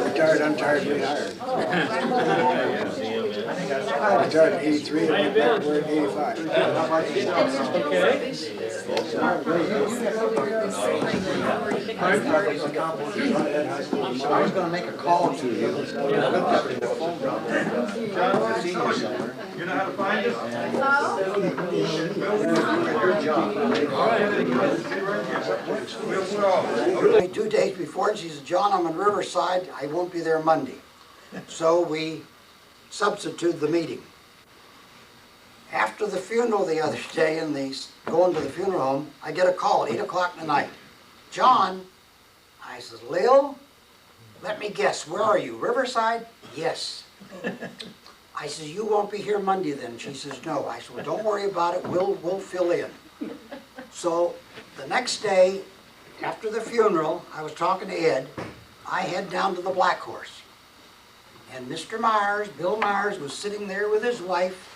Retired, untired, rehired. I retired in '83, and we're in '85. I was going to make a call to you. You know how to find us? Okay, 2 days before, and she says, John, I'm in Riverside. I won't be there Monday. So we substituted the meeting. After the funeral the other day, and they going to the funeral home, I get a call at 8 o'clock in the night. John, I says, Lil, let me guess, where are you? Riverside? Yes. I says, you won't be here Monday then. She says, no. I said, well, don't worry about it. We'll fill in. So the next day, after the funeral, I was talking to Ed. I head down to the Black Horse. And Mr. Meyers, Bill Meyers, was sitting there with his wife.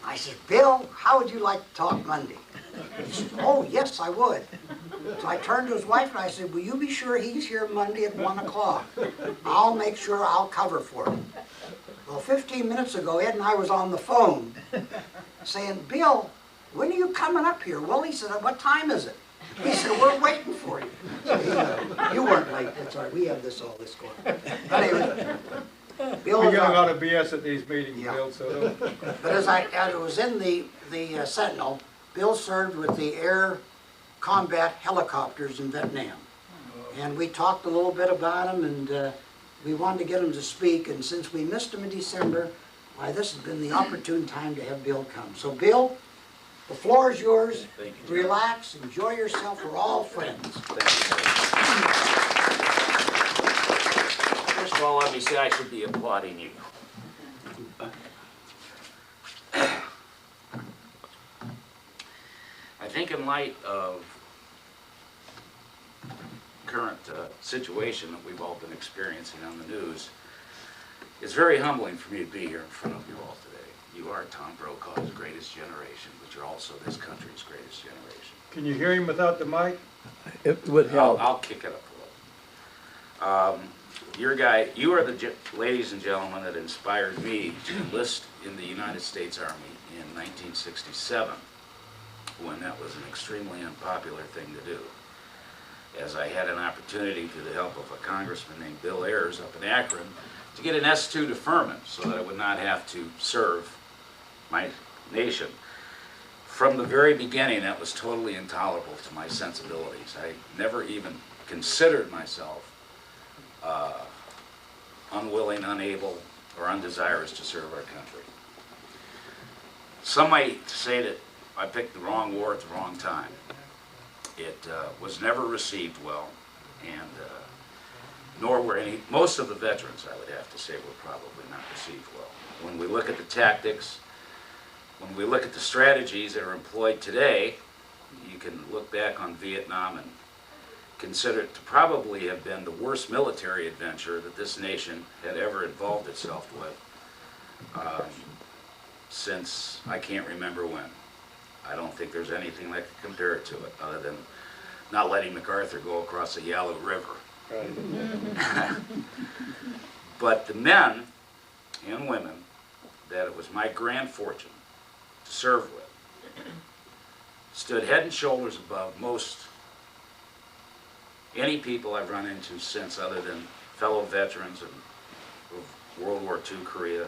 I said, Bill, how would you like to talk Monday? He said, oh, yes, I would. So I turned to his wife and I said, will you be sure he's here Monday at 1 o'clock? I'll make sure I'll cover for him. Well, 15 minutes ago, Ed and I was on the phone saying, Bill, when are you coming up here? Well, he said, what time is it? He said, we're waiting for you. So, you weren't late. That's all right. We have all this going. But anyway, Bill, We get a lot of BS at these meetings, Yeah. Bill, so don't. but as I was in the Sentinel, Bill served with the air combat helicopters in Vietnam. And we talked a little bit about him, and we wanted to get him to speak. And since we missed him in December, why, this has been the opportune time to have Bill come. So, Bill, the floor is yours. Thank you, John. Relax, enjoy yourself. We're all friends. First of all, let me say I should be applauding you. I think in light of current situation that we've all been experiencing on the news, it's very humbling for me to be here in front of you all today. You are Tom Brokaw's greatest generation, but you're also this country's greatest generation. Can you hear him without the mic? It would help. I'll kick it up a little. You are the ladies and gentlemen that inspired me to enlist in the United States Army in 1967, when that was an extremely unpopular thing to do. As I had an opportunity, through the help of a congressman named Bill Ayers up in Akron, to get an S2 deferment so that I would not have to serve my nation. From the very beginning, that was totally intolerable to my sensibilities. I never even considered myself unwilling, unable, or undesirous to serve our country. Some might say that I picked the wrong war at the wrong time. It was never received well, and nor were most of the veterans, I would have to say, were probably not received well. When we look at the tactics, when we look at the strategies that are employed today, you can look back on Vietnam and consider it to probably have been the worst military adventure that this nation had ever involved itself with since I can't remember when. I don't think there's anything that could compare it to it, other than not letting MacArthur go across the Yalu River. Right. But the men and women that it was my grand fortune to serve with stood head and shoulders above any people I've run into since, other than fellow veterans of World War II, Korea,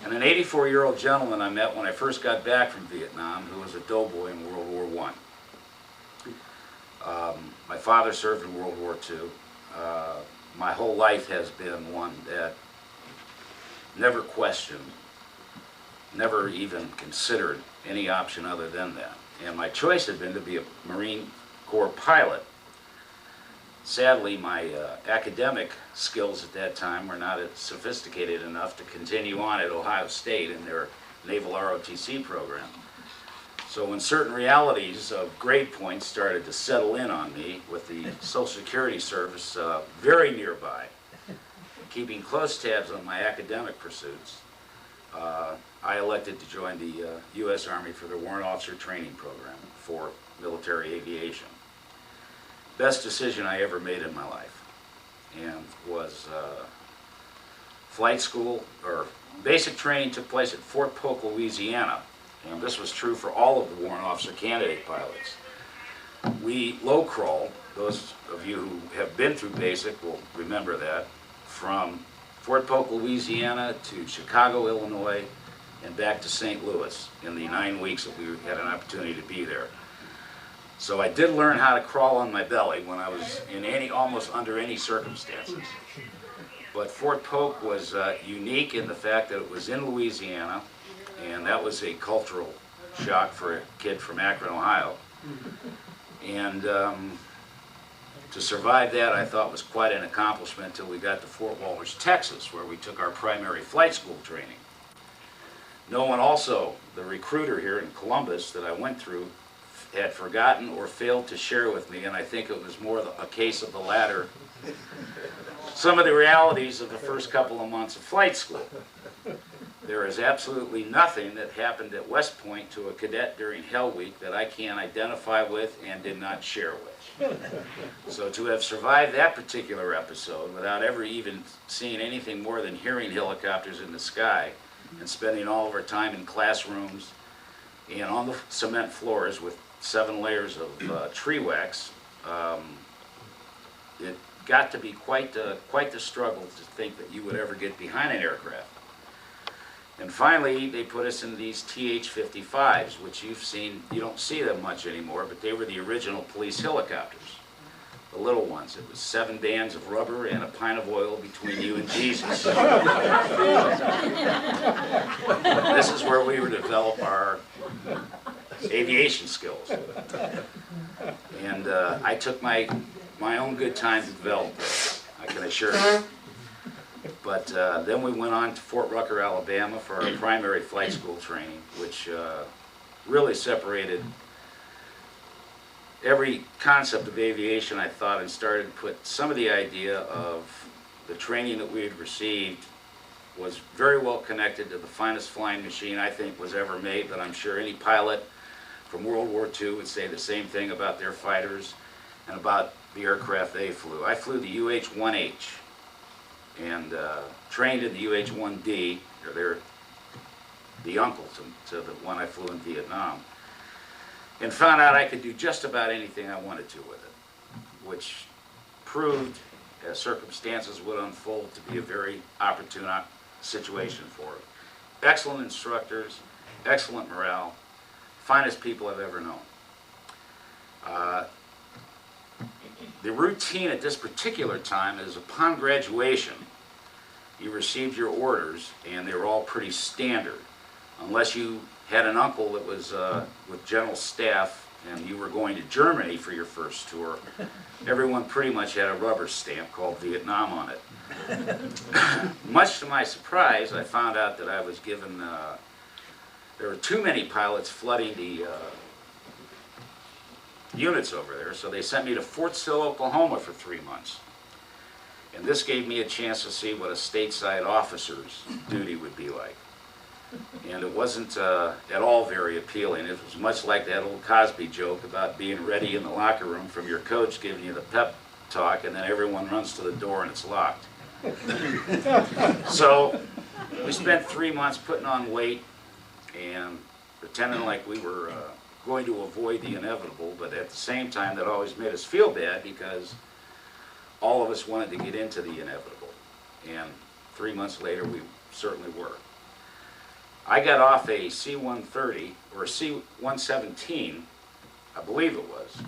and an 84-year-old gentleman I met when I first got back from Vietnam, who was a doughboy in World War I. My father served in World War II. My whole life has been one that never questioned, never even considered any option other than that. And my choice had been to be a Marine Corps pilot. Sadly, my academic skills at that time were not sophisticated enough to continue on at Ohio State in their Naval ROTC program. So when certain realities of grade points started to settle in on me, with the Social Security Service very nearby, keeping close tabs on my academic pursuits, I elected to join the U.S. Army for their Warrant Officer Training Program for military aviation. best decision I ever made in my life, and was flight school, or basic training took place at Fort Polk, Louisiana, and this was true for all of the warrant officer candidate pilots. We low crawl, those of you who have been through basic will remember that, from Fort Polk, Louisiana to Chicago, Illinois, and back to St. Louis in the 9 weeks that we had an opportunity to be there. So I did learn how to crawl on my belly when I was in almost under any circumstances. But Fort Polk was unique in the fact that it was in Louisiana, and that was a cultural shock for a kid from Akron, Ohio. And to survive that, I thought was quite an accomplishment until we got to Fort Walters, Texas, where we took our primary flight school training. No one also, the recruiter here in Columbus that I went through, had forgotten or failed to share with me, and I think it was more a case of the latter, some of the realities of the first couple of months of flight school. There is absolutely nothing that happened at West Point to a cadet during Hell Week that I can identify with and did not share with. So to have survived that particular episode without ever even seeing anything more than hearing helicopters in the sky, and spending all of our time in classrooms and on the cement floors with 7 layers of tree wax, it got to be quite the struggle to think that you would ever get behind an aircraft. And finally, they put us in these TH-55s, which you've seen, you don't see them much anymore, but they were the original police helicopters. The little ones. It was 7 bands of rubber and a pint of oil between you and Jesus. This is where we would develop our aviation skills. And I took my own good time to develop this, I can assure you. But then we went on to Fort Rucker, Alabama for our primary flight school training, which really separated every concept of aviation, I thought, and started to put some of the idea of the training that we had received was very well connected to the finest flying machine I think was ever made, but I'm sure any pilot from World War II would say the same thing about their fighters and about the aircraft they flew. I flew the UH-1H and trained in the UH-1D, or they're the uncle to the one I flew in Vietnam, and found out I could do just about anything I wanted to with it, which proved, as circumstances would unfold, to be a very opportune situation for it. Excellent instructors, excellent morale, finest people I've ever known. The routine at this particular time is upon graduation, you received your orders, and they were all pretty standard, unless you had an uncle that was with general staff and you were going to Germany for your first tour. Everyone pretty much had a rubber stamp called Vietnam on it. Much to my surprise, I found out that I was given, there were too many pilots flooding the units over there, so they sent me to Fort Sill, Oklahoma for 3 months. And this gave me a chance to see what a stateside officer's duty would be like. And it wasn't at all very appealing. It was much like that old Cosby joke about being ready in the locker room from your coach giving you the pep talk, and then everyone runs to the door and it's locked. So we spent 3 months putting on weight and pretending like we were going to avoid the inevitable, but at the same time that always made us feel bad because all of us wanted to get into the inevitable. And 3 months later we certainly were. I got off a C-130, or a C-117, I believe it was,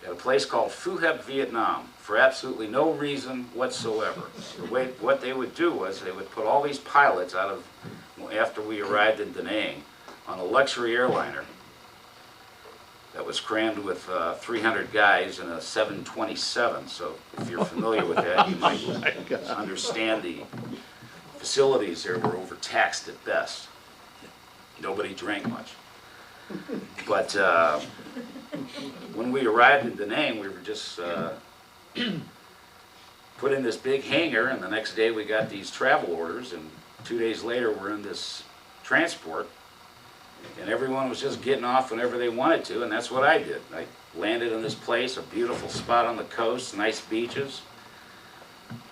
at a place called Phu Hep, Vietnam, for absolutely no reason whatsoever. What they would do was they would put all these pilots out of, after we arrived in Da Nang, on a luxury airliner that was crammed with 300 guys in a 727. So if you're familiar with that, you might understand the facilities there were overtaxed at best. Nobody drank much. But when we arrived in Da Nang, we were just put in this big hangar, and the next day we got these travel orders, and 2 days later we're in this transport, And everyone was just getting off whenever they wanted to, and that's what I did. I landed in this place, a beautiful spot on the coast, nice beaches.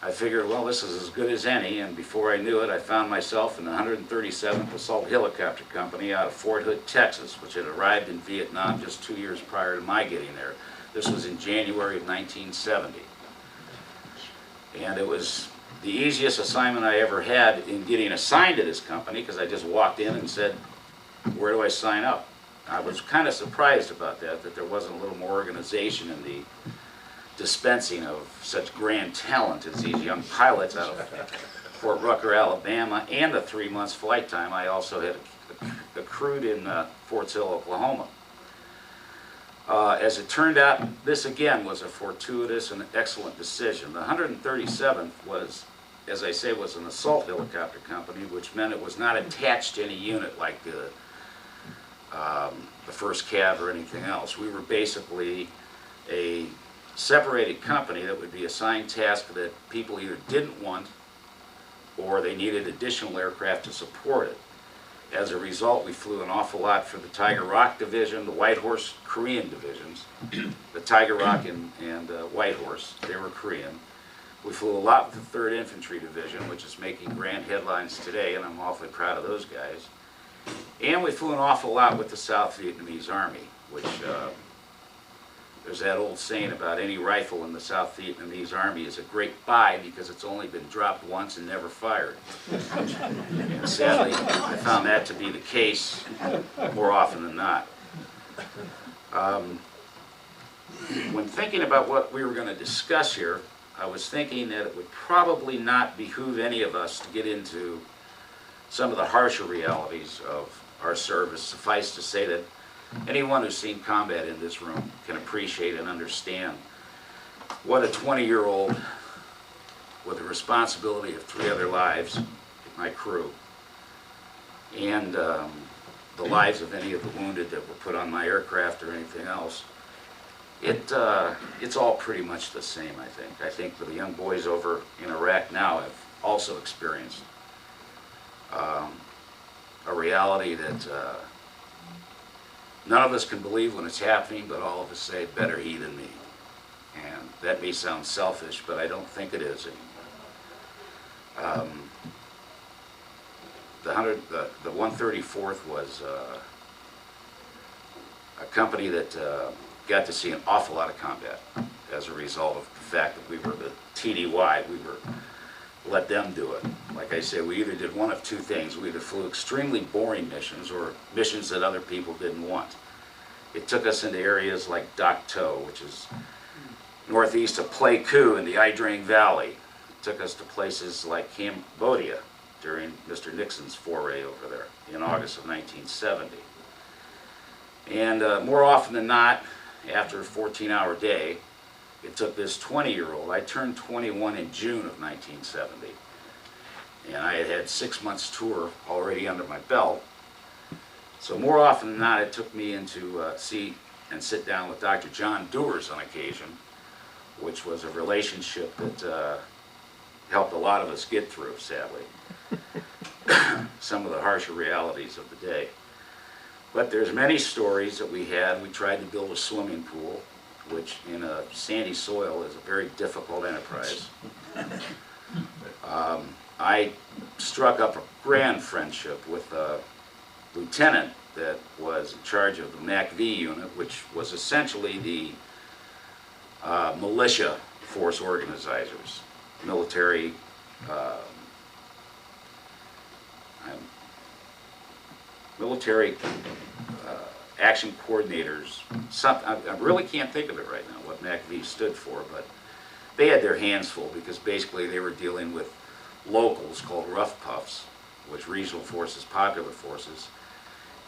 I figured, well, this is as good as any, and before I knew it, I found myself in the 137th Assault Helicopter Company out of Fort Hood, Texas, which had arrived in Vietnam just 2 years prior to my getting there. This was in January of 1970. And it was the easiest assignment I ever had in getting assigned to this company, because I just walked in and said, where do I sign up? I was kind of surprised about that there wasn't a little more organization in the dispensing of such grand talent as these young pilots out of Fort Rucker, Alabama, and the 3 months flight time I also had accrued in Fort Sill, Oklahoma. As it turned out, this again was a fortuitous and excellent decision. The 137th was, as I say, was an assault helicopter company, which meant it was not attached to any unit like the 1st Cav or anything else. We were basically a separated company that would be assigned tasks that people either didn't want or they needed additional aircraft to support it. As a result, we flew an awful lot for the Tiger Rock Division, the White Horse Korean divisions, the Tiger Rock and White Horse, they were Korean. We flew a lot with the 3rd Infantry Division, which is making grand headlines today, and I'm awfully proud of those guys. And we flew an awful lot with the South Vietnamese Army, which there's that old saying about any rifle in the South Vietnamese Army is a great buy because it's only been dropped once and never fired. And sadly, I found that to be the case more often than not. When thinking about what we were going to discuss here, I was thinking that it would probably not behoove any of us to get into some of the harsher realities of our service. Suffice to say that anyone who's seen combat in this room can appreciate and understand what a 20-year-old with the responsibility of 3 other lives, my crew, and the lives of any of the wounded that were put on my aircraft or anything else, it's all pretty much the same, I think. I think the young boys over in Iraq now have also experienced a reality that none of us can believe when it's happening, but all of us say, better he than me. And that may sound selfish, but I don't think it is anymore. The 134th was a company that got to see an awful lot of combat as a result of the fact that we were the TDY. We were let them do it. Like I say, we either did one of 2 things. We either flew extremely boring missions or missions that other people didn't want. It took us into areas like Dak To, which is northeast of Pleiku in the Idrang Valley. It took us to places like Cambodia during Mr. Nixon's foray over there in August of 1970. And more often than not, after a 14-hour day, it took this 20-year-old. I turned 21 in June of 1970. And I had had 6 months tour already under my belt. So more often than not, it took me in to see and sit down with Dr. John Dewars on occasion, which was a relationship that helped a lot of us get through, sadly, some of the harsher realities of the day. But there's many stories that we had. We tried to build a swimming pool, which in a sandy soil is a very difficult enterprise. I struck up a grand friendship with a lieutenant that was in charge of the MACV unit, which was essentially the militia force organizers, military action coordinators. I really can't think of it right now, what MACV stood for, but they had their hands full because basically they were dealing with locals called rough puffs, which regional forces, popular forces,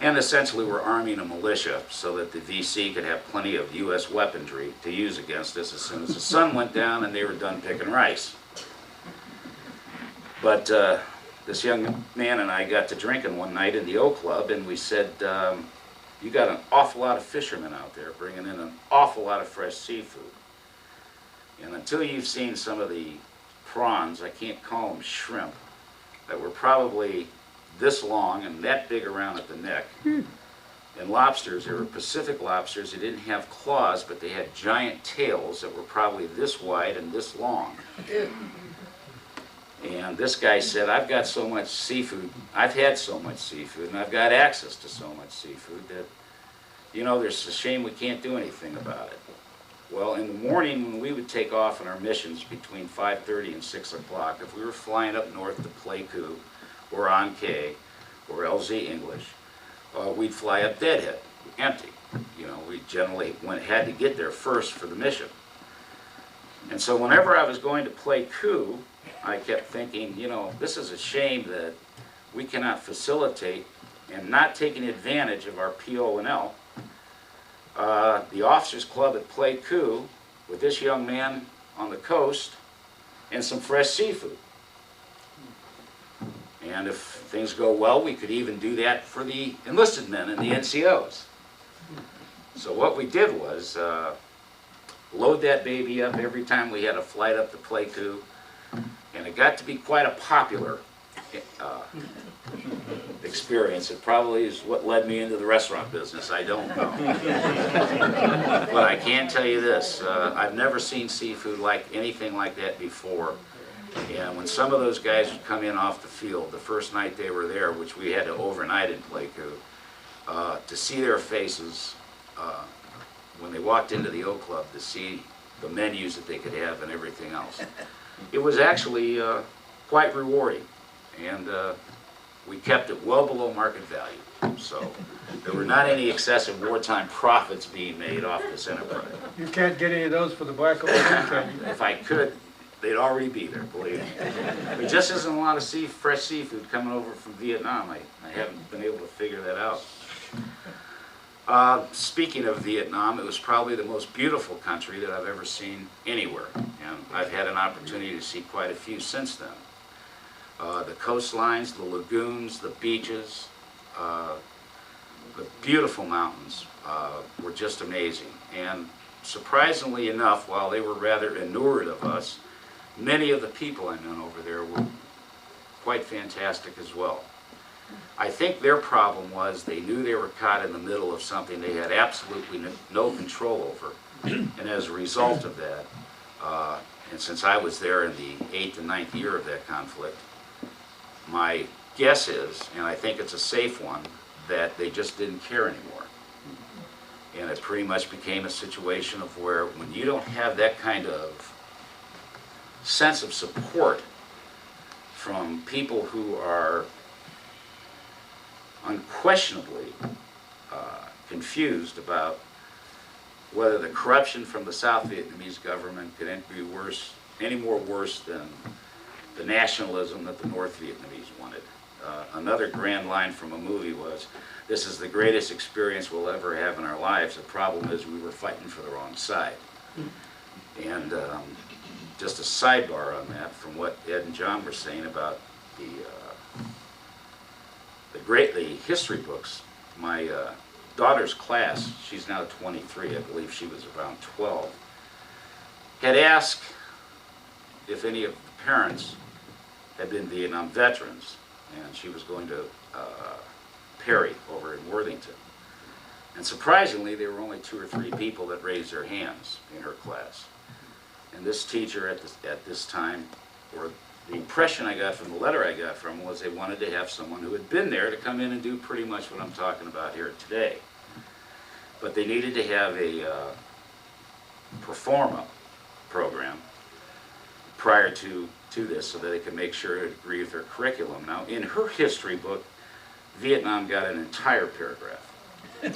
and essentially were arming a militia so that the VC could have plenty of U.S. weaponry to use against us as soon as the sun went down and they were done picking rice. But this young man and I got to drinking one night in the O Club, and we said, you got an awful lot of fishermen out there bringing in an awful lot of fresh seafood. And until you've seen some of the prawns, I can't call them shrimp, that were probably this long and that big around at the neck. And lobsters, they were Pacific lobsters. They didn't have claws, but they had giant tails that were probably this wide and this long. And this guy said, I've got so much seafood, I've had so much seafood, and I've got access to so much seafood that, you know, there's a shame we can't do anything about it. Well, in the morning when we would take off on our missions between 5:30 and 6 o'clock, if we were flying up north to Pleiku or Ankei or LZ English, we'd fly up deadhead, empty. You know, we generally had to get there first for the mission. And so whenever I was going to Pleiku, I kept thinking, you know, this is a shame that we cannot facilitate and not taking advantage of our PO&L. The Officers Club at Pleiku with this young man on the coast and some fresh seafood. And if things go well, we could even do that for the enlisted men and the NCOs. So what we did was load that baby up every time we had a flight up to Pleiku, and it got to be quite a popular experience. It probably is what led me into the restaurant business, I don't know. But I can tell you this, I've never seen seafood like anything like that before. And when some of those guys would come in off the field, the first night they were there, which we had to overnight in Pleiku, to see their faces when they walked into the O Club, to see the menus that they could have and everything else. It was actually quite rewarding, and we kept it well below market value. So there were not any excessive wartime profits being made off this enterprise. You can't get any of those for the black oil, can you? If I could, they'd already be there, believe me. There just isn't a lot of fresh seafood coming over from Vietnam. I haven't been able to figure that out. Speaking of Vietnam, it was probably the most beautiful country that I've ever seen anywhere. And I've had an opportunity to see quite a few since then. The coastlines, the lagoons, the beaches, the beautiful mountains were just amazing. And surprisingly enough, while they were rather inured of us, many of the people I met over there were quite fantastic as well. I think their problem was they knew they were caught in the middle of something they had absolutely no control over. And as a result of that, and since I was there in the 8th and 9th year of that conflict, my guess is, and I think it's a safe one, that they just didn't care anymore. And it pretty much became a situation of where when you don't have that kind of sense of support from people who are unquestionably confused about whether the corruption from the South Vietnamese government could be worse, any more worse than the nationalism that the North Vietnamese wanted. Another grand line from a movie was, "This is the greatest experience we'll ever have in our lives. The problem is we were fighting for the wrong side." And just a sidebar on that, from what Ed and John were saying about the history books. My daughter's class, she's now 23, I believe she was around 12, had asked if any of the parents had been Vietnam veterans, and she was going to Perry over in Worthington. And surprisingly, there were only 2 or 3 people that raised their hands in her class. And this teacher at this time, or the impression I got from the letter I got from, was they wanted to have someone who had been there to come in and do pretty much what I'm talking about here today. But they needed to have a performa program prior to this so that they could make sure it agreed with their curriculum. Now, in her history book, Vietnam got an entire paragraph. And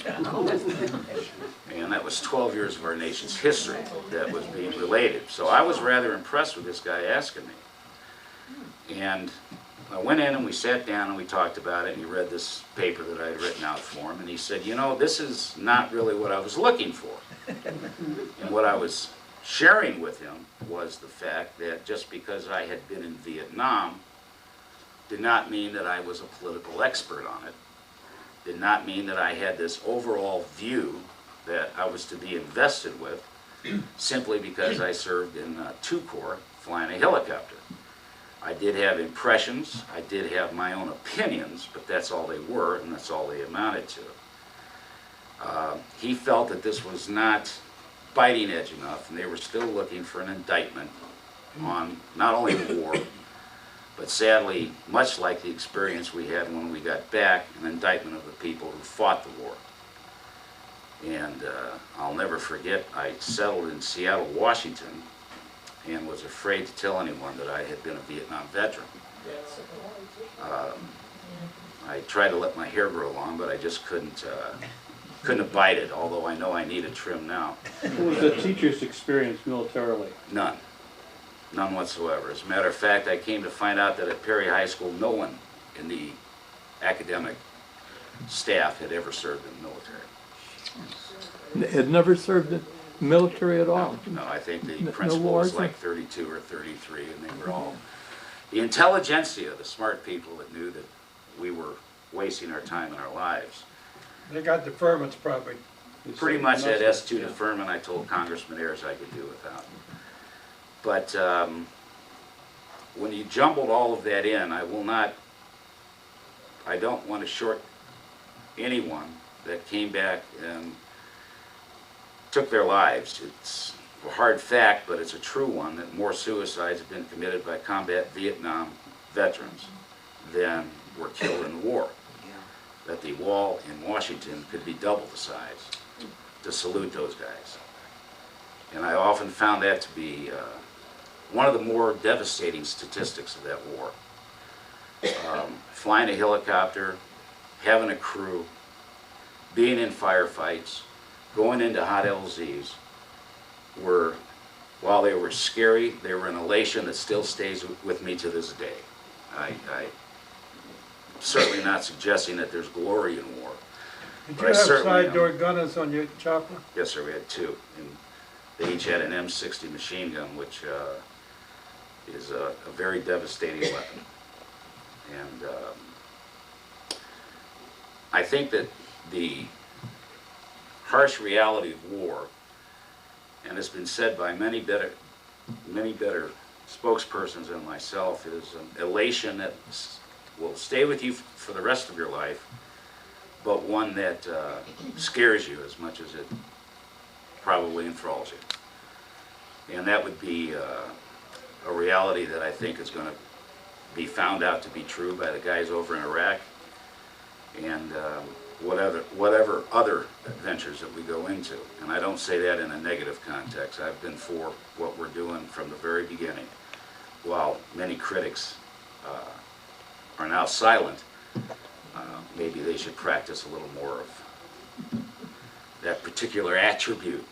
that was 12 years of our nation's history that was being related. So I was rather impressed with this guy asking me. And I went in and we sat down and we talked about it, and he read this paper that I had written out for him, and he said, "You know, this is not really what I was looking for." And what I was sharing with him was the fact that just because I had been in Vietnam did not mean that I was a political expert on it, did not mean that I had this overall view that I was to be invested with simply because I served in 2 Corps flying a helicopter. I did have impressions, I did have my own opinions, but that's all they were, and that's all they amounted to. He felt that this was not biting edge enough, and they were still looking for an indictment on not only the war, but sadly, much like the experience we had when we got back, an indictment of the people who fought the war. And I'll never forget, I settled in Seattle, Washington, and was afraid to tell anyone that I had been a Vietnam veteran. I tried to let my hair grow long, but I just couldn't abide it, although I know I need a trim now. What was the teacher's experience militarily? None. None whatsoever. As a matter of fact, I came to find out that at Perry High School, no one in the academic staff had ever served in the military. Had never served in the military at all. No, I think the No principal was wars? like 32 or 33, and they were all the intelligentsia, the smart people that knew that we were wasting our time and our lives. They got deferments probably. Pretty much that S2 deferment I told Congressman Meyers I could do without. But when you jumbled all of that in, I don't want to short anyone that came back and took their lives. It's a hard fact, but it's a true one, that more suicides have been committed by combat Vietnam veterans than were killed in the war. That the wall in Washington could be double the size to salute those guys. And I often found that to be one of the more devastating statistics of that war. Flying a helicopter, having a crew, being in firefights, going into hot LZs, were, while they were scary, they were an elation that still stays with me to this day. I'm certainly not suggesting that there's glory in war. Did But you I have certainly side door gunners on your chopper? Yes, sir, we had two. And they each had an M60 machine gun, which is a very devastating weapon. And I think that the harsh reality of war, and it's been said by many better spokespersons than myself, is an elation that will stay with you for the rest of your life, but one that scares you as much as it probably enthralls you. And that would be a reality that I think is going to be found out to be true by the guys over in Iraq, and whatever other adventures that we go into. And I don't say that in a negative context. I've been for what we're doing from the very beginning. While many critics are now silent, maybe they should practice a little more of that particular attribute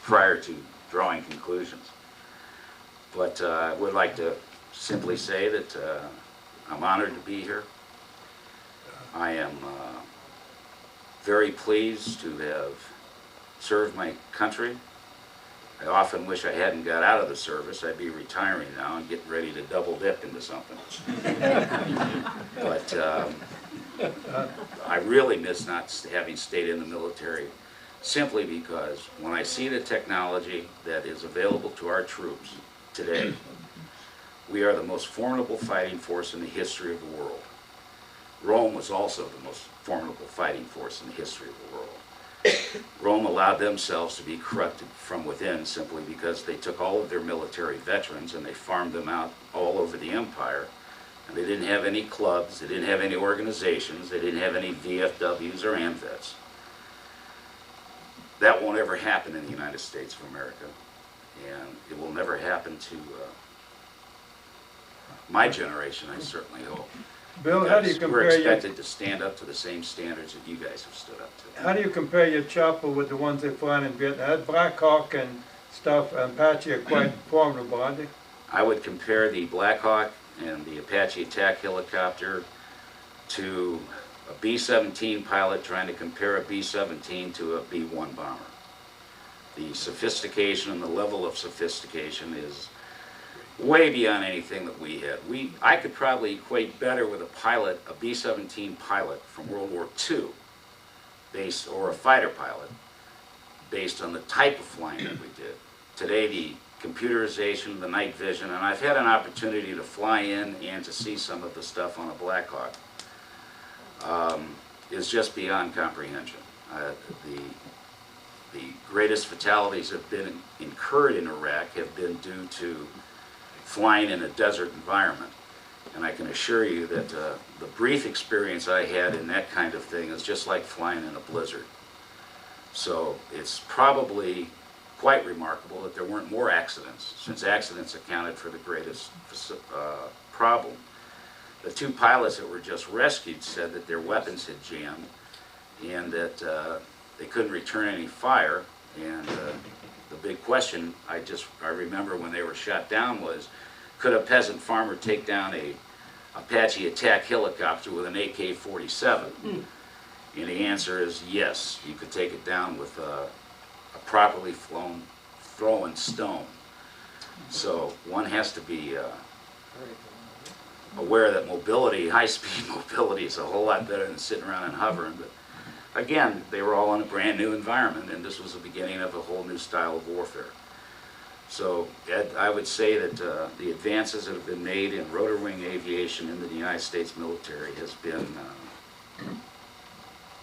prior to drawing conclusions. But I would like to simply say that I'm honored to be here. I am very pleased to have served my country. I often wish I hadn't got out of the service. I'd be retiring now and getting ready to double dip into something. But I really miss not having stayed in the military, simply because when I see the technology that is available to our troops today, we are the most formidable fighting force in the history of the world. Rome was also the most formidable fighting force in the history of the world. Rome allowed themselves to be corrupted from within simply because they took all of their military veterans and they farmed them out all over the empire. And they didn't have any clubs, they didn't have any organizations, they didn't have any VFWs or AMVETs. That won't ever happen in the United States of America. And it will never happen to my generation, I certainly hope. Bill, how do you Because we're compare your, expected to stand up to the same standards that you guys have stood up to. how do you compare your chopper with the ones they fly in Vietnam? That Black Hawk and stuff, Apache are quite formidable, aren't they? I would compare the Black Hawk and the Apache attack helicopter to a B-17 pilot trying to compare a B-17 to a B-1 bomber. The sophistication and the level of sophistication is way beyond anything that we had. I could probably equate better with a pilot, a B-17 pilot from World War II, or a fighter pilot, based on the type of flying that we did. Today, the computerization, the night vision, and I've had an opportunity to fly in and to see some of the stuff on a Black Hawk, is just beyond comprehension. The greatest fatalities have been incurred in Iraq have been due to flying in a desert environment. And I can assure you that the brief experience I had in that kind of thing is just like flying in a blizzard. So it's probably quite remarkable that there weren't more accidents, since accidents accounted for the greatest problem. The 2 pilots that were just rescued said that their weapons had jammed and that they couldn't return any fire. And the big question I remember when they were shot down was, could a peasant farmer take down a Apache attack helicopter with an AK-47? And the answer is yes, you could take it down with a properly thrown stone. So one has to be aware that mobility, high-speed mobility, is a whole lot better than sitting around and hovering. But again, they were all in a brand new environment, and this was the beginning of a whole new style of warfare. So Ed, I would say that the advances that have been made in rotor wing aviation in the United States military has been,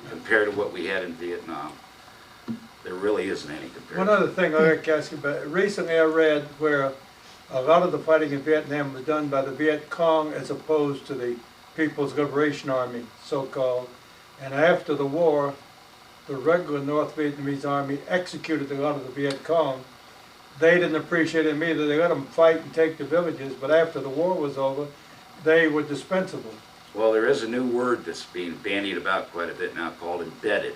compared to what we had in Vietnam, there really isn't any comparison. One other thing I'd like to ask you about, recently I read where a lot of the fighting in Vietnam was done by the Viet Cong as opposed to the People's Liberation Army, so-called. And after the war, the regular North Vietnamese army executed a lot of the Viet Cong. They didn't appreciate it either. They let them fight and take the villages, but after the war was over, they were dispensable. Well, there is a new word that's being bandied about quite a bit now called embedded.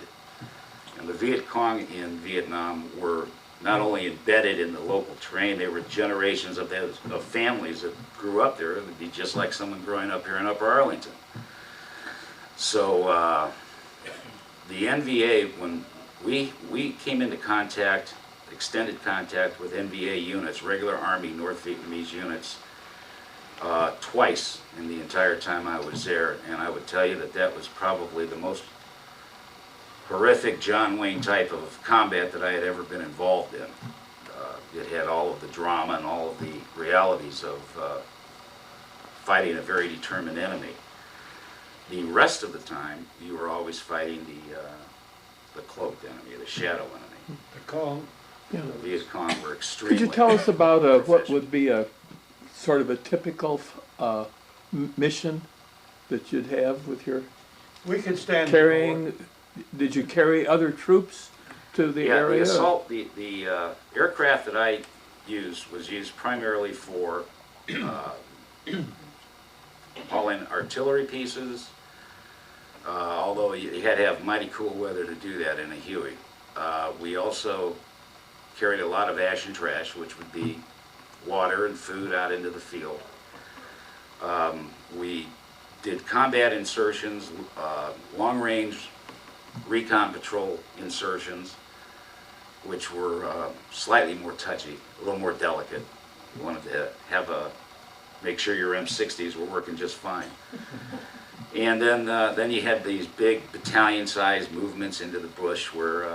And the Viet Cong in Vietnam were not only embedded in the local terrain, they were generations of families that grew up there. It would be just like someone growing up here in Upper Arlington. So the NVA, when we came into contact, extended contact with NVA units, regular Army North Vietnamese units, twice in the entire time I was there, and I would tell you that that was probably the most horrific John Wayne type of combat that I had ever been involved in. It had all of the drama and all of the realities of fighting a very determined enemy. The rest of the time, you were always fighting the cloaked enemy, the shadow enemy. The Cong. The Viet Cong were extremely. Could you tell us about what would be a sort of a typical mission that you'd have with your We could stand carrying? Did you carry other troops to the area? The assault, the aircraft that I used was used primarily for hauling artillery pieces, although you had to have mighty cool weather to do that in a Huey. We also carried a lot of ash and trash, which would be water and food out into the field. We did combat insertions, long-range recon patrol insertions, which were slightly more touchy, a little more delicate. You wanted to have make sure your M60s were working just fine. And then you had these big battalion-sized movements into the bush where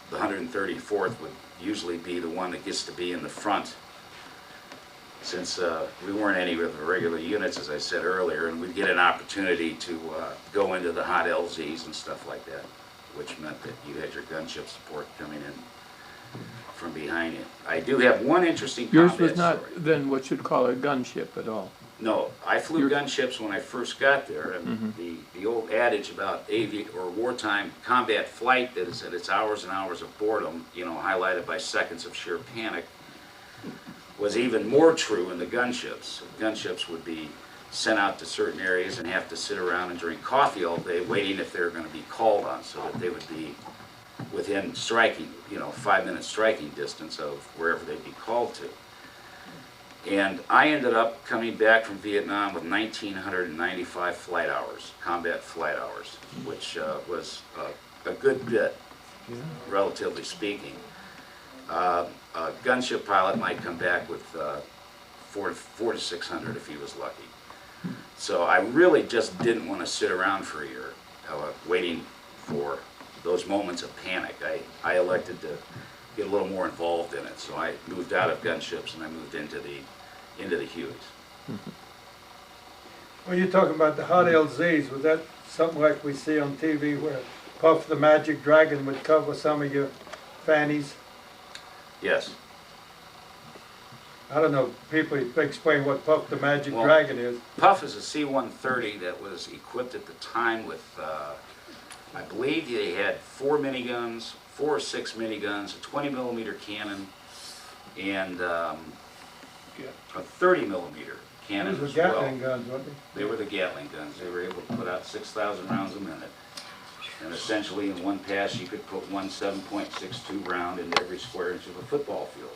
the 134th would usually be the one that gets to be in the front, since we weren't any of the regular units, as I said earlier, and we'd get an opportunity to go into the hot LZs and stuff like that, which meant that you had your gunship support coming in from behind you. I do have one interesting Yours combat was not story. then what you'd call a gunship at all. No, I flew gunships when I first got there, and the old adage about wartime combat flight, that is that it's hours and hours of boredom, you know, highlighted by seconds of sheer panic, was even more true in the gunships. Gunships would be sent out to certain areas and have to sit around and drink coffee all day waiting if they were going to be called on, so that they would be within striking, 5-minute striking distance of wherever they'd be called to. And I ended up coming back from Vietnam with 1,995 flight hours, combat flight hours, which was a good bit, relatively speaking. A gunship pilot might come back with 400 to 600 if he was lucky. So I really just didn't want to sit around for a year waiting for those moments of panic, I elected to get a little more involved in it. So I moved out of gunships and I moved into the Hueys. Well, you're talking about the hot LZs. Was that something like we see on TV where Puff the Magic Dragon would cover some of your fannies? Yes. I don't know, people explain what Puff the Magic Well, Dragon is. Puff is a C-130 that was equipped at the time with, I believe they had 4 or 6 miniguns, a 20 millimeter cannon, and a 30 millimeter cannon Those as were well. Gatling guns, weren't they? They were the Gatling guns. They were able to put out 6,000 rounds a minute. And essentially in one pass you could put one 7.62 round into every square inch of a football field.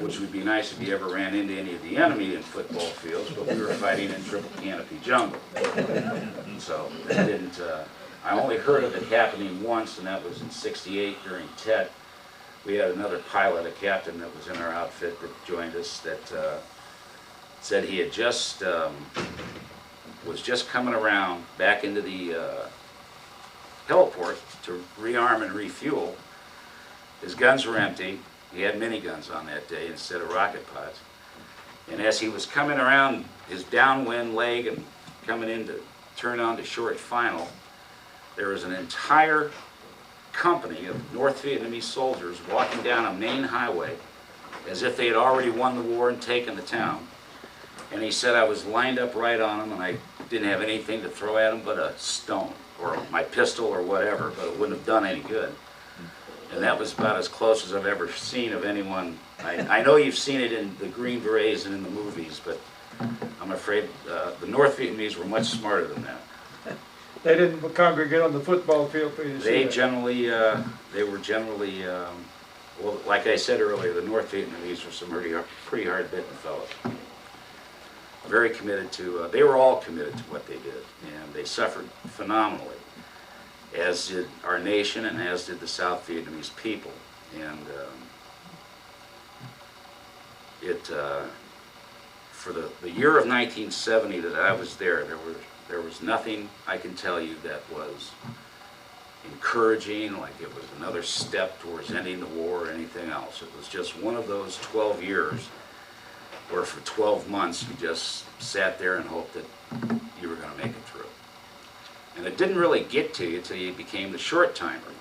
Which would be nice if you ever ran into any of the enemy in football fields, but we were fighting in triple canopy jungle. So it didn't, I only heard of it happening once, and that was in '68 during Tet. We had another pilot, a captain that was in our outfit that joined us that said he had just, was just coming around back into the heliport to rearm and refuel. His guns were empty. He had miniguns on that day instead of rocket pods. And as he was coming around his downwind leg and coming in to turn on to short final, there was an entire company of North Vietnamese soldiers walking down a main highway as if they had already won the war and taken the town. And he said I was lined up right on them and I didn't have anything to throw at them but a stone or my pistol or whatever, but it wouldn't have done any good. And that was about as close as I've ever seen of anyone. I know you've seen it in the Green Berets and in the movies, but I'm afraid the North Vietnamese were much smarter than that. They didn't congregate on the football field for you to see They that. generally, they were generally, well, like I said earlier, the North Vietnamese were some pretty hard-bitten fellows. Very committed to, they were all committed to what they did, and they suffered phenomenally, as did our nation and as did the South Vietnamese people. And for the year of 1970 that I was there was nothing I can tell you that was encouraging, like it was another step towards ending the war or anything else. It was just one of those 12 years where for 12 months you just sat there and hoped that you were going to make it through. And it didn't really get to you until you became the short timer.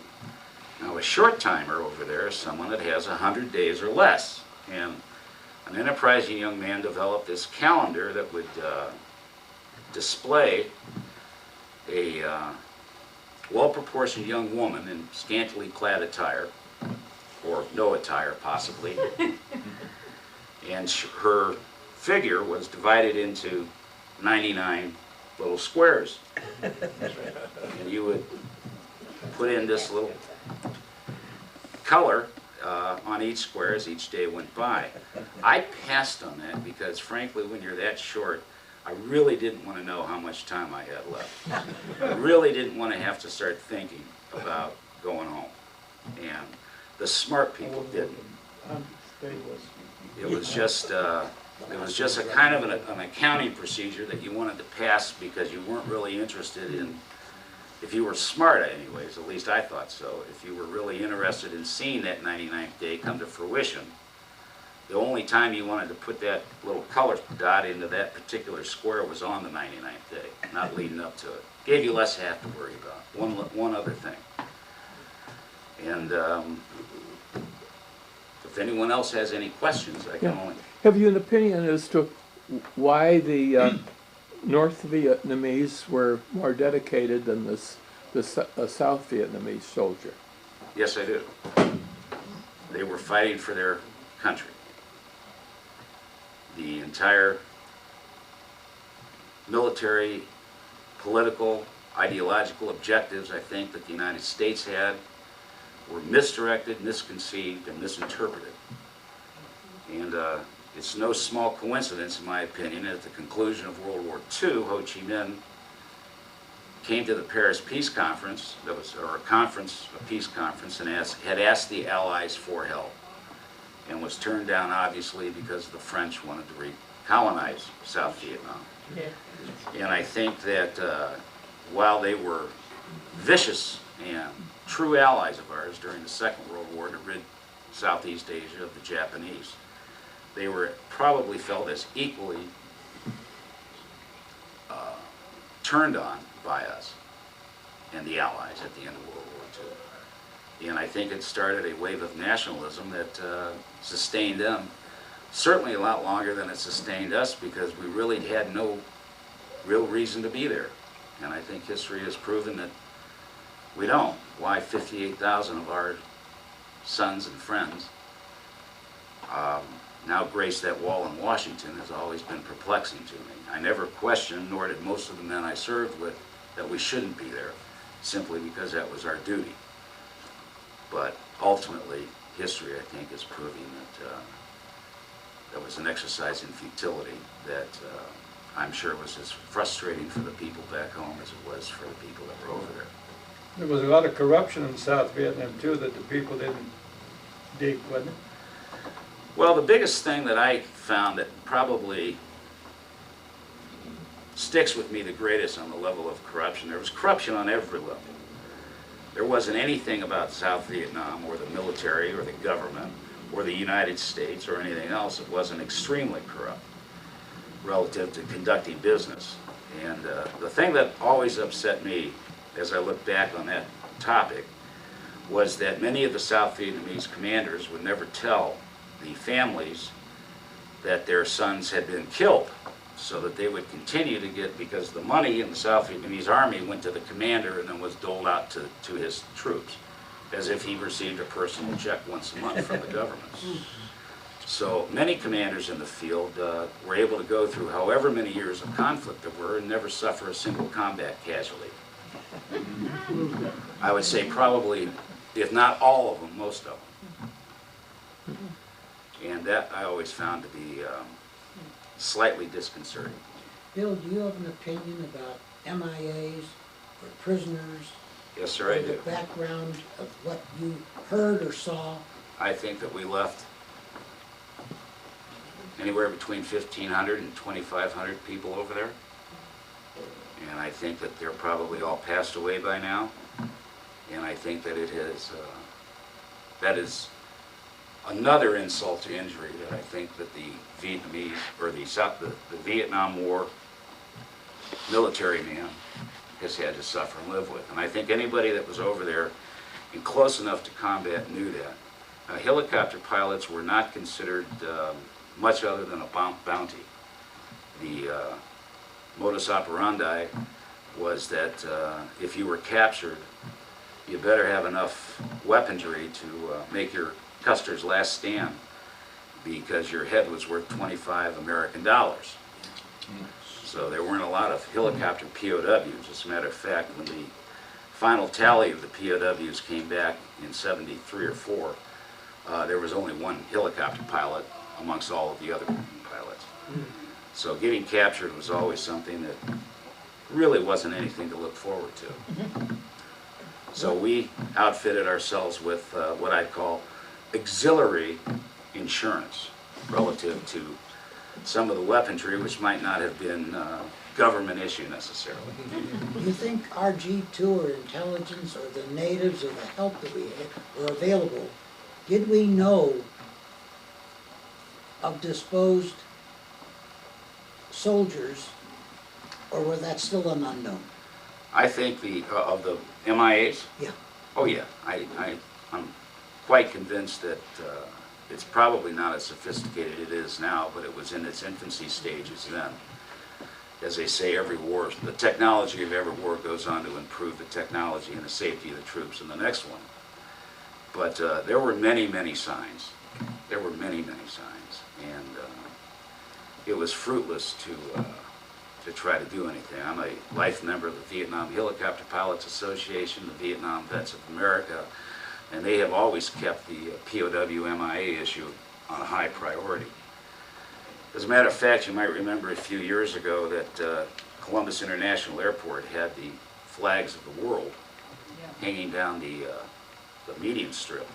Now a short timer over there is someone that has 100 days or less. And an enterprising young man developed this calendar that would display a well-proportioned young woman in scantily clad attire, or no attire possibly, and her figure was divided into 99 little squares. And you would put in this little color on each square as each day went by. I passed on that because frankly when you're that short, I really didn't want to know how much time I had left. I really didn't want to have to start thinking about going home. And the smart people didn't. It was just a kind of an accounting procedure that you wanted to pass because you weren't really interested in, if you were smart anyways, at least I thought so, if you were really interested in seeing that 99th day come to fruition, the only time you wanted to put that little color dot into that particular square was on the 99th day, not leading up to it. Gave you less to have to worry about. One other thing. And if anyone else has any questions, I can only... Have you an opinion as to why the North Vietnamese were more dedicated than the South Vietnamese soldier? Yes, I do. They were fighting for their country. The entire military, political, ideological objectives, I think, that the United States had were misdirected, misconceived, and misinterpreted. And it's no small coincidence, in my opinion, at the conclusion of World War II, Ho Chi Minh came to the Paris Peace Conference, a peace conference, and had asked the Allies for help, and was turned down, obviously, because the French wanted to recolonize South Vietnam. Yeah. And I think that while they were vicious and true allies of ours during the Second World War to rid Southeast Asia of the Japanese. They were probably felt as equally turned on by us and the Allies at the end of World War II. And I think it started a wave of nationalism that sustained them certainly a lot longer than it sustained us, because we really had no real reason to be there. And I think history has proven that we don't. Why 58,000 of our sons and friends now grace that wall in Washington has always been perplexing to me. I never questioned, nor did most of the men I served with, that we shouldn't be there, simply because that was our duty. But ultimately, history, I think, is proving that that was an exercise in futility that I'm sure was as frustrating for the people back home as it was for the people that were over there. There was a lot of corruption in South Vietnam too that the people didn't dig, wasn't it? Well, the biggest thing that I found that probably sticks with me the greatest on the level of corruption, there was corruption on every level. There wasn't anything about South Vietnam or the military or the government or the United States or anything else that wasn't extremely corrupt relative to conducting business. And the thing that always upset me as I look back on that topic was that many of the South Vietnamese commanders would never tell the families that their sons had been killed, so that they would continue to get, because the money in the South Vietnamese army went to the commander and then was doled out to his troops, as if he received a personal check once a month from the government. So many commanders in the field were able to go through however many years of conflict there were and never suffer a single combat casualty. I would say probably, if not all of them, most of them. And that I always found to be slightly disconcerting. Bill, do you have an opinion about MIAs or prisoners? Yes, sir, I or the do. background of what you heard or saw? I think that we left anywhere between 1,500 and 2,500 people over there. And I think that they're probably all passed away by now. And I think that it has, that is another insult to injury that I think that the Vietnamese, or the Vietnam War military man has had to suffer and live with. And I think anybody that was over there and close enough to combat knew that. Helicopter pilots were not considered much other than a bounty. The modus operandi was that if you were captured, you better have enough weaponry to make your Custer's last stand, because your head was worth 25 American dollars. So there weren't a lot of helicopter POWs. As a matter of fact, when the final tally of the POWs came back in 73 or 4, there was only one helicopter pilot amongst all of the other pilots. So getting captured was always something that really wasn't anything to look forward to. So we outfitted ourselves with what I'd call auxiliary insurance relative to some of the weaponry which might not have been government issue necessarily. Do you think RG2 or intelligence or the natives or the help that we had were available? Did we know of disposed soldiers, or was that still an unknown? I think of the MIAs? Yeah. Oh yeah, I'm quite convinced that it's probably not as sophisticated as it is now, but it was in its infancy stages then. As they say, every war, the technology of every war goes on to improve the technology and the safety of the troops in the next one. But there were many, many signs. There were many, many signs. And it was fruitless to try to do anything. I'm a life member of the Vietnam Helicopter Pilots Association, the Vietnam Vets of America, and they have always kept the POW-MIA issue on a high priority. As a matter of fact, you might remember a few years ago that Columbus International Airport had the flags of the world hanging down the median strip.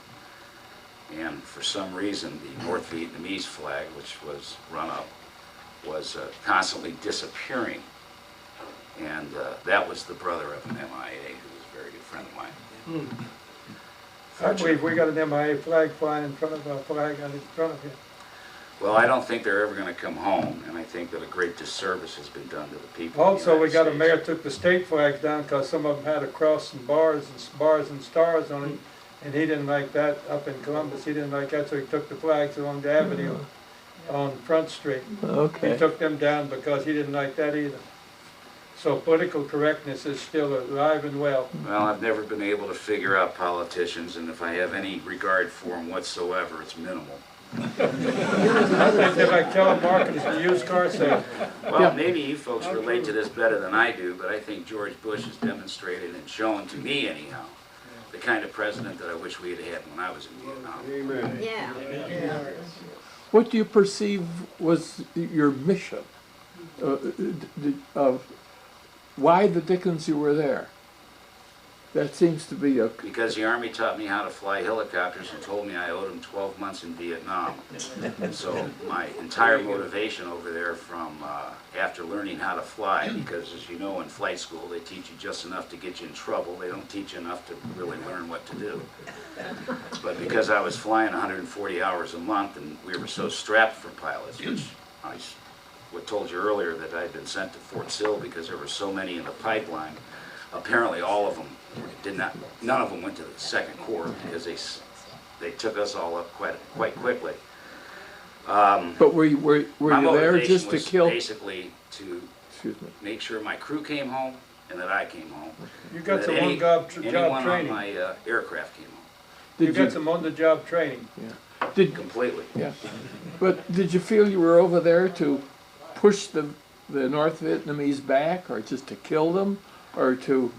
And for some reason, the North Vietnamese flag, which was run up, was constantly disappearing. And that was the brother of an MIA, who was a very good friend of mine. I believe we got an MIA flag flying in front of our flag out in front of you. Well, I don't think they're ever going to come home, and I think that a great disservice has been done to the people of the Also, we United got a States. mayor took the state flags down because some of them had a cross and bars and stars on it, and he didn't like that up in Columbus. He didn't like that, so he took the flags along the avenue on Front Street. He Okay. took them down because he didn't like that either. So political correctness is still alive and well. Well, I've never been able to figure out politicians, and if I have any regard for them whatsoever, it's minimal. I think they like telemarketers and used car sales. Well, Yeah. maybe you folks relate to this better than I do, but I think George Bush has demonstrated and shown to me anyhow the kind of president that I wish we had had when I was in Vietnam. Amen. Yeah. What do you perceive was your mission? Why the dickens you were there? That seems to be a... Because the Army taught me how to fly helicopters and told me I owed them 12 months in Vietnam. So my entire motivation over there from after learning how to fly, because as you know in flight school they teach you just enough to get you in trouble, they don't teach you enough to really learn what to do. But because I was flying 140 hours a month and we were so strapped for pilots, which I told you earlier that I'd been sent to Fort Sill because there were so many in the pipeline. Apparently all of them none of them went to the Second Corps because they took us all up quite quickly. But were you My there motivation just to was kill... basically to Excuse me. make sure my crew came home and that I came home. You got That some any- on-job anyone on training. my aircraft came home, You Did got you... some on-the-job training. Did, completely. yeah. But did you feel you were over there to push the North Vietnamese back, or just to kill them, or to...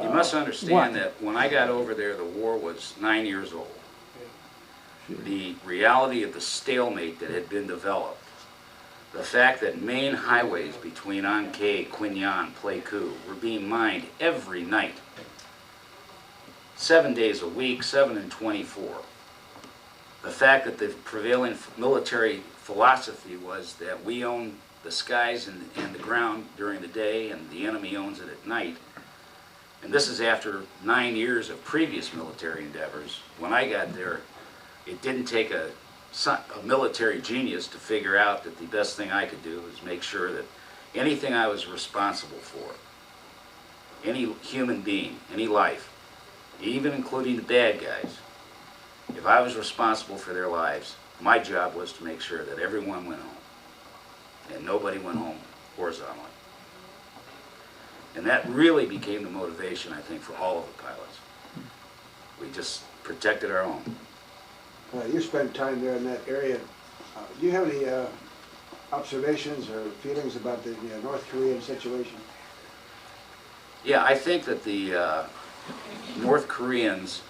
You must understand what? that when I got over there, the war was 9 years old. The reality of the stalemate that had been developed, the fact that main highways between An Khie, Quy Nhon, Pleiku were being mined every night, 7 days a week, 7 and 24. The fact that the prevailing military philosophy was that we own the skies and the ground during the day and the enemy owns it at night. And this is after 9 years of previous military endeavors. When I got there, it didn't take a military genius to figure out that the best thing I could do was make sure that anything I was responsible for, any human being, any life, even including the bad guys, if I was responsible for their lives, my job was to make sure that everyone went home and nobody went home horizontally. And that really became the motivation, I think, for all of the pilots. We just protected our own. You spent time there in that area. Do you have any observations or feelings about the North Korean situation? Yeah, I think that the North Koreans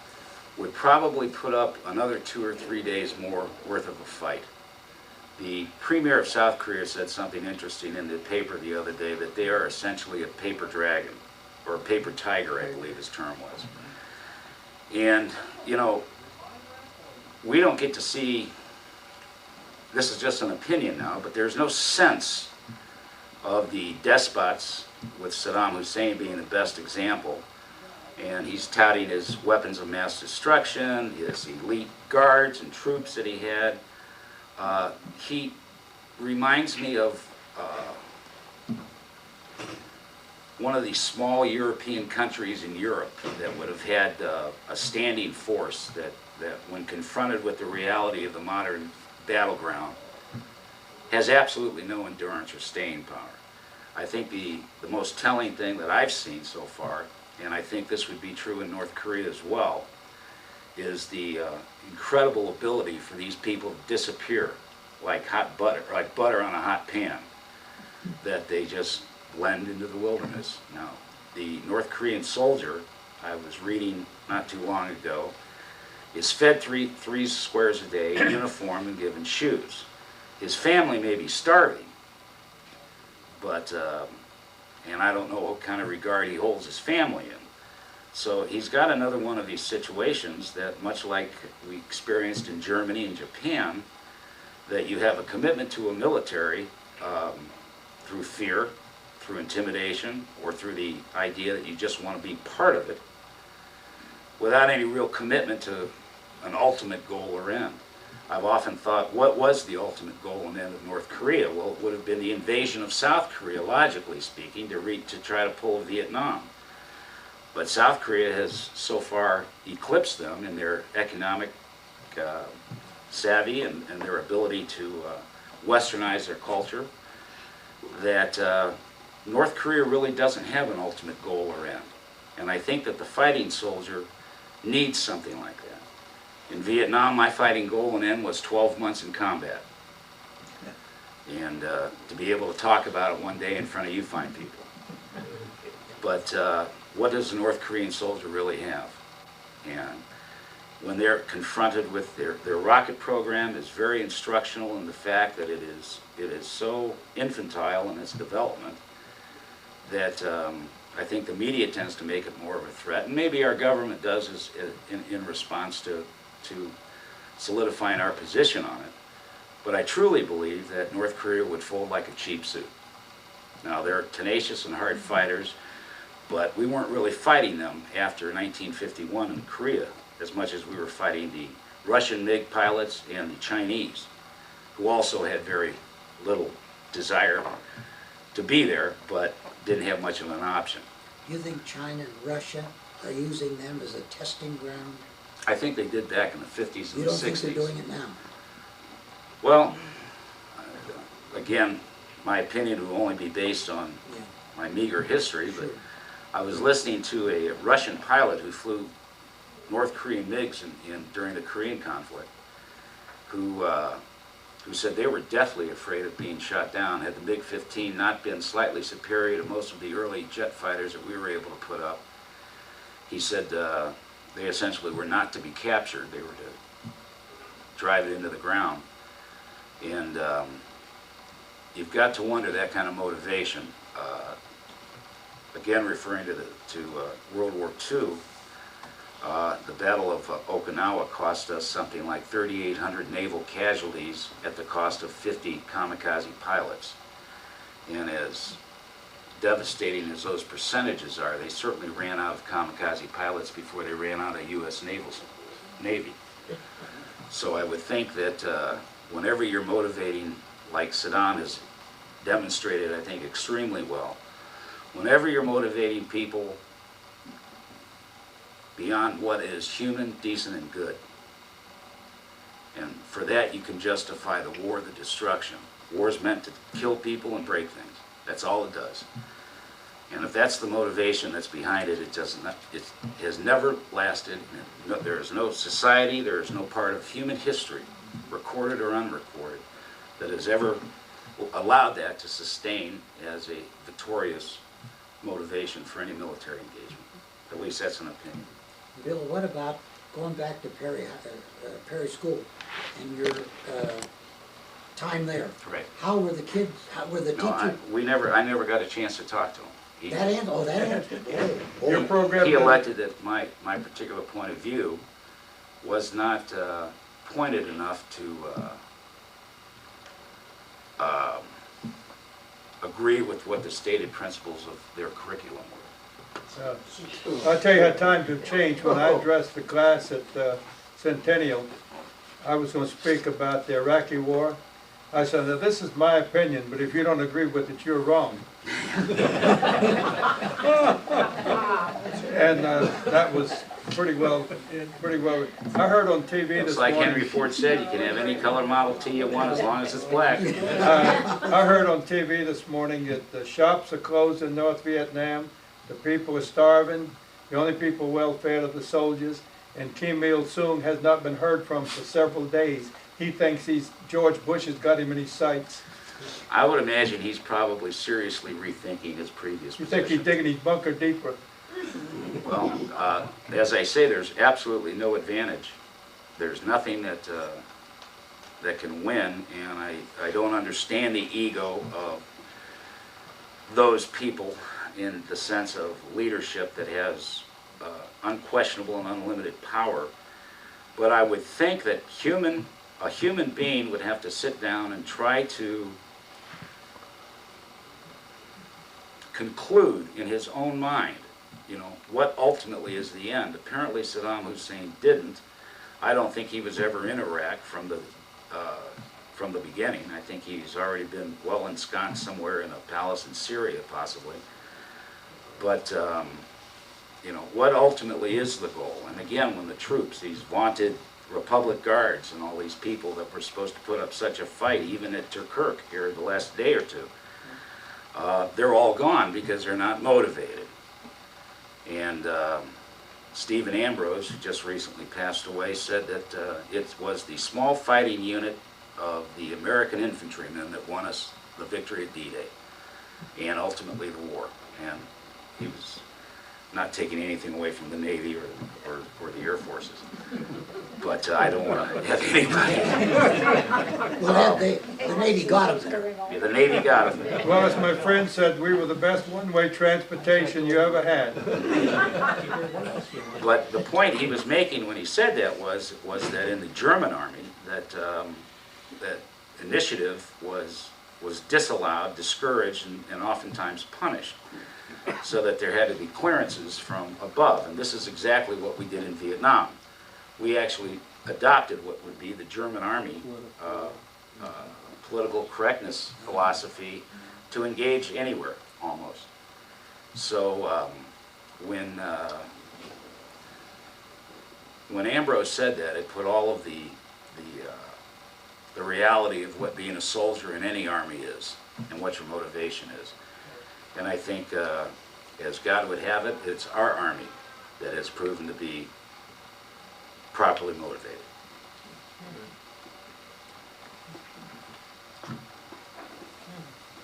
would probably put up another 2 or 3 days more worth of a fight. The Premier of South Korea said something interesting in the paper the other day, that they are essentially a paper dragon, or a paper tiger, I believe his term was. And, you know, we don't get to see, this is just an opinion now, but there's no sense of the despots, with Saddam Hussein being the best example, and he's touting his weapons of mass destruction, his elite guards and troops that he had. He reminds me of one of these small European countries in Europe that would have had a standing force that when confronted with the reality of the modern battleground has absolutely no endurance or staying power. I think the most telling thing that I've seen so far, and I think this would be true in North Korea as well, is the incredible ability for these people to disappear like hot butter, like butter on a hot pan, that they just blend into the wilderness. Now, the North Korean soldier, I was reading not too long ago, is fed three squares a day, uniform, and given shoes. His family may be starving, but, and I don't know what kind of regard he holds his family in. So he's got another one of these situations that, much like we experienced in Germany and Japan, that you have a commitment to a military through fear, through intimidation, or through the idea that you just want to be part of it. without any real commitment to an ultimate goal or end. I've often thought, what was the ultimate goal and end of North Korea? Well, it would have been the invasion of South Korea, logically speaking, to try to pull Vietnam. But South Korea has so far eclipsed them in their economic savvy and their ability to westernize their culture, that North Korea really doesn't have an ultimate goal or end. And I think that the fighting soldier needs something like that. In Vietnam, my fighting goal and end was 12 months in combat. And to be able to talk about it one day in front of you fine people. But what does the North Korean soldier really have? And when they're confronted with their rocket program is very instructional in the fact that it is so infantile in its development that I think the media tends to make it more of a threat, and maybe our government does in response to solidifying our position on it. But I truly believe that North Korea would fold like a cheap suit. Now, they're tenacious and hard fighters, but we weren't really fighting them after 1951 in Korea as much as we were fighting the Russian MiG pilots and the Chinese, who also had very little desire to be there, but didn't have much of an option. You think China and Russia are using them as a testing ground? I think they did back in the 50s and You the don't 60s. think they're doing it now? Well, again, my opinion will only be based on Yeah. my meager history, but Sure. I was listening to a Russian pilot who flew North Korean MiGs during the Korean conflict, who said they were deathly afraid of being shot down had the MiG-15 not been slightly superior to most of the early jet fighters that we were able to put up. He said they essentially were not to be captured, they were to drive it into the ground. And you've got to wonder that kind of motivation. Again, referring to World War II, the Battle of Okinawa cost us something like 3,800 naval casualties at the cost of 50 kamikaze pilots. And as devastating as those percentages are, they certainly ran out of kamikaze pilots before they ran out of U.S. Navy. So I would think that whenever you're motivating, like Saddam has demonstrated, I think, extremely well, whenever you're motivating people beyond what is human, decent, and good, and for that you can justify the war, the destruction. War is meant to kill people and break things. That's all it does. And if that's the motivation that's behind it, it has never lasted. There is no society, there is no part of human history, recorded or unrecorded, that has ever allowed that to sustain as a victorious motivation for any military engagement. At least that's an opinion. Bill, what about going back to Perry School and your time there? Right. How were the kids, how were the No, teachers? I never got a chance to talk to him. That answered. Your program. He elected that my particular point of view was not pointed enough to agree with what the stated principles of their curriculum were. I'll tell you how times have changed. When I addressed the class at Centennial, I was going to speak about the Iraqi war. I said, now this is my opinion, but if you don't agree with it, you're wrong. And that was pretty well. I heard on TV It's this like morning. Henry Ford said, you can have any color Model T you want as long as it's black. I heard on TV this morning that the shops are closed in North Vietnam, the people are starving, the only people well fed are the soldiers, and Kim Il-sung has not been heard from for several days. He thinks George Bush has got him in his sights. I would imagine he's probably seriously rethinking his previous You position. think he's digging his bunker deeper? Well, as I say, there's absolutely no advantage. There's nothing that can win, and I don't understand the ego of those people in the sense of leadership that has unquestionable and unlimited power. But I would think that a human being would have to sit down and try to conclude in his own mind you know, what ultimately is the end? Apparently Saddam Hussein didn't. I don't think he was ever in Iraq from the beginning. I think he's already been well ensconced somewhere in a palace in Syria, possibly. But, you know, what ultimately is the goal? And again, when the troops, these vaunted Republic Guards and all these people that were supposed to put up such a fight, even at Kirkuk here the last day or two, they're all gone because they're not motivated. And Stephen Ambrose, who just recently passed away, said that it was the small fighting unit of the American infantrymen that won us the victory at D-Day and ultimately the war. And he was not taking anything away from the Navy or the Air Forces. But I don't want to have anybody. Well, the Navy got him there. Yeah, the Navy got him. Well, as my friend said, we were the best one-way transportation you ever had. But the point he was making when he said that was that in the German army, that initiative was disallowed, discouraged, and oftentimes punished, so that there had to be clearances from above. And this is exactly what we did in Vietnam. We actually adopted what would be the German army political correctness philosophy to engage anywhere, almost. So when Ambrose said that, it put all of the reality of what being a soldier in any army is and what your motivation is. And I think, as God would have it, it's our army that has proven to be properly motivated.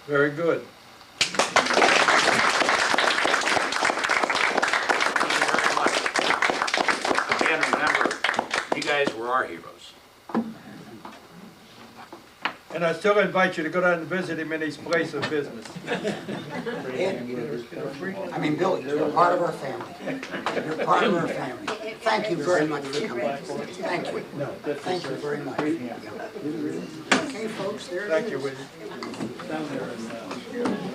Very good. Thank you very much. Again, remember, you guys were our heroes. And I still invite you to go down and visit him in his place of business. I mean, Billy, you're part of our family. You're part of our family. Thank you very much for coming. Thank you. Thank you very much. Yeah. Okay, folks, there it is. Thank you, Whitney. Down there in